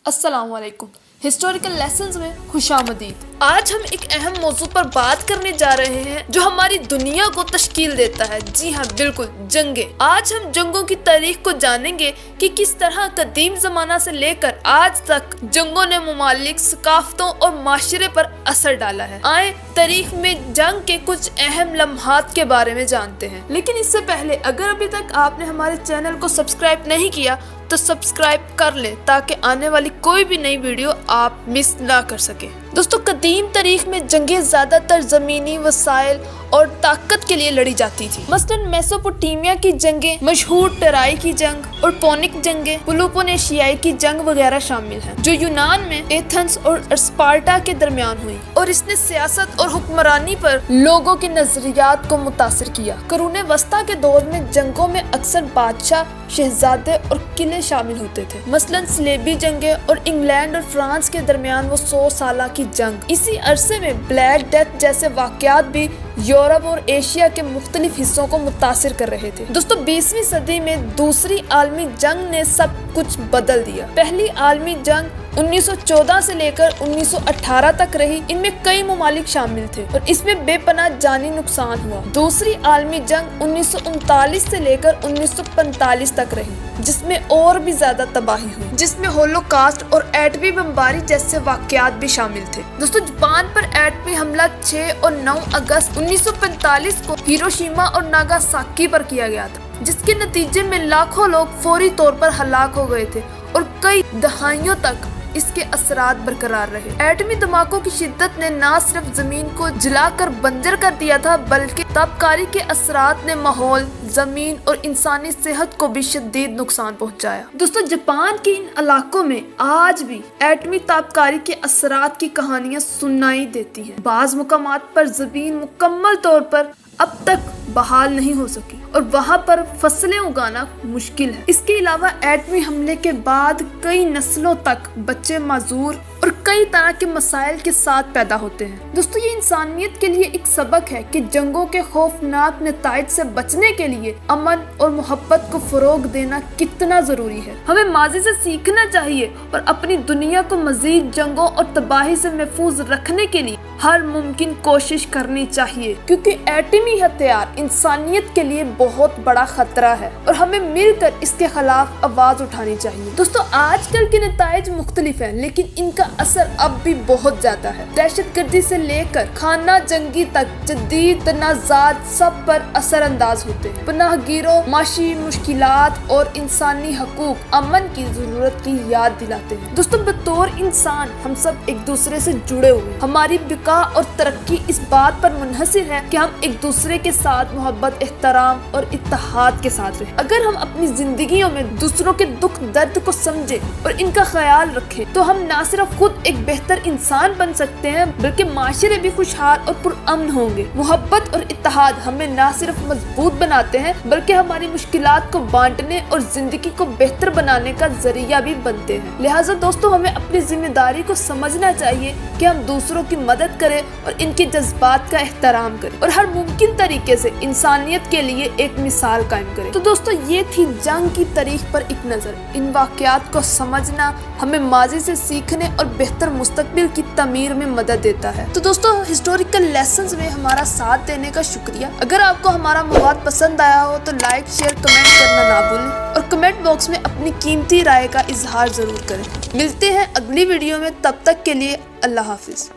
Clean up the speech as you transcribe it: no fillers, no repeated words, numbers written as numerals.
अस्सलाम वालेकुम। Historical lessons में खुशामदीद। आज हम एक अहम मौजू पर बात करने जा रहे हैं जो हमारी दुनिया को तश्कील देता है। जी हाँ, बिल्कुल, जंगें। आज हम जंगों की तारीख को जानेंगे कि किस तरह कदीम ज़माना से लेकर आज तक जंगों ने ममालिक, सकाफ़तों और माशरे पर असर डाला है। आए तारीख में जंग के कुछ अहम लम्हात के बारे में जानते हैं। लेकिन इससे पहले अगर अभी तक आपने हमारे चैनल को सब्सक्राइब नहीं किया तो सब्सक्राइब कर लें ताकि आने वाली कोई भी नई वीडियो आप मिस ना कर सके। दोस्तों, कदीम तारीख में जंगें ज़्यादातर ज़मीनी वसाइल और ताकत के लिए लड़ी जाती थी। मसलन मेसोपोटामिया की जंगें, मशहूर टराई की जंग और पोनिक जंगें, पेलोपोनेशियाई की जंग वगैरह शामिल हैं, जो यूनान में एथेंस और स्पार्टा के दरमियान हुई और इसने सियासत और हुक्मरानी पर लोगों के नजरियात को मुतासिर किया। कुरून वस्ता के दौर में जंगों में अक्सर बादशाह, शहजादे और किले शामिल होते थे। मसलन स्लेबी जंगें और इंग्लैंड और फ्रांस के दरमियान वो 100 साल की जंग। इसी अरसे में ब्लैक डेथ जैसे वाक़यात भी यूरोप और एशिया के मुख्तलिफ हिस्सों को मुतासिर कर रहे थे। दोस्तों, 20वीं सदी में दूसरी आलमी जंग ने सब कुछ बदल दिया। पहली आलमी जंग 1914 से लेकर 1918 तक रही। इनमें कई ममालिक शामिल थे और इसमें बेपनाह जानी नुकसान हुआ। दूसरी आलमी जंग 1939 से लेकर 1945 तक रही, जिसमें और भी ज्यादा तबाही हुई, जिसमें होलोकास्ट और एटमी बमबारी जैसे वाकयात भी शामिल थे। दोस्तों, जापान पर एटमी हमला 6 और 9 अगस्त 1945 को हिरोशिमा और नागासाकी पर किया गया था, जिसके नतीजे में लाखों लोग फौरी तौर पर हलाक हो गए थे और कई दहाइयों तक इसके असरात बरकरार रहे। एटमी धमाकों की शिद्दत ने न सिर्फ जमीन को जलाकर बंजर कर दिया था, बल्कि तापकारी के असरात ने माहौल, जमीन और इंसानी सेहत को भी शदीद नुकसान पहुंचाया। दोस्तों, जापान के इन इलाकों में आज भी एटमी तापकारी के असरात की कहानियां सुनाई देती हैं। बाज़ मुकामात पर जमीन मुकम्मल तौर पर अब तक बहाल नहीं हो सकी और वहाँ पर फसलें उगाना मुश्किल है। इसके अलावा एटमी हमले के बाद कई नस्लों तक बच्चे माजूर और कई तरह के मसाइल के साथ पैदा होते हैं। दोस्तों, ये इंसानियत के लिए एक सबक है कि जंगों के खौफनाक नताइज से बचने के लिए अमन और मोहब्बत को फरोग देना कितना जरूरी है। हमें माजी से सीखना चाहिए और अपनी दुनिया को मजीद जंगों और तबाही से महफूज रखने के लिए हर मुमकिन कोशिश करनी चाहिए, क्योंकि एटमी हथियार इंसानियत के लिए बहुत बड़ा खतरा है और हमें मिलकर इसके खिलाफ आवाज उठानी चाहिए। दोस्तों, आजकल के नताइज मुख्तलिफ हैं, लेकिन इनका असर अब भी बहुत ज्यादा है। दहशतगर्दी से लेकर खाना जंगी तक जदीद तनाज़ात सब पर असर अंदाज होते हैं। पनाहगीरों, माशी मुश्किलात और इंसानी हकूक, अमन की जरूरत की याद दिलाते हैं। दोस्तों, बतौर इंसान हम सब एक दूसरे से जुड़े हुए। हमारी बिका और तरक्की इस बात पर मुनहसिर है कि हम एक दूसरे के साथ मोहब्बत, एहतराम और इत्तेहाद के साथ रहें। अगर हम अपनी जिंदगियों में दूसरों के दुख दर्द को समझे और इनका ख्याल रखें तो हम न सिर्फ खुद एक बेहतर इंसान बन सकते हैं, बल्कि माशरे भी खुशहाल और पुरअमन होंगे। मोहब्बत और इत्तेहाद हमें न सिर्फ मजबूत बनाते हैं, बल्कि हमारी मुश्किलात को बांटने और जिंदगी को बेहतर बनाने का जरिया भी बनते हैं। लिहाजा दोस्तों, हमें अपनी जिम्मेदारी को समझना चाहिए कि हम दूसरों की मदद करें और इनके जज्बात का एहतराम करें और हर मुमकिन तरीके से इंसानियत के लिए एक मिसाल कायम करें। तो दोस्तों, ये थी जंग की तारीख पर एक नजर। इन वाकयात को समझना हमें माजी से सीखने और बेहतर मुस्तकबिल की तमीर में मदद देता है। तो दोस्तों, हिस्टोरिकल लेसन्स में हमारा साथ देने का शुक्रिया। अगर आपको हमारा मवाद पसंद आया हो तो लाइक, शेयर, कमेंट करना ना भूलें और कमेंट बॉक्स में अपनी कीमती राय का इजहार जरूर करें। मिलते हैं अगली वीडियो में, तब तक के लिए अल्लाह हाफिज।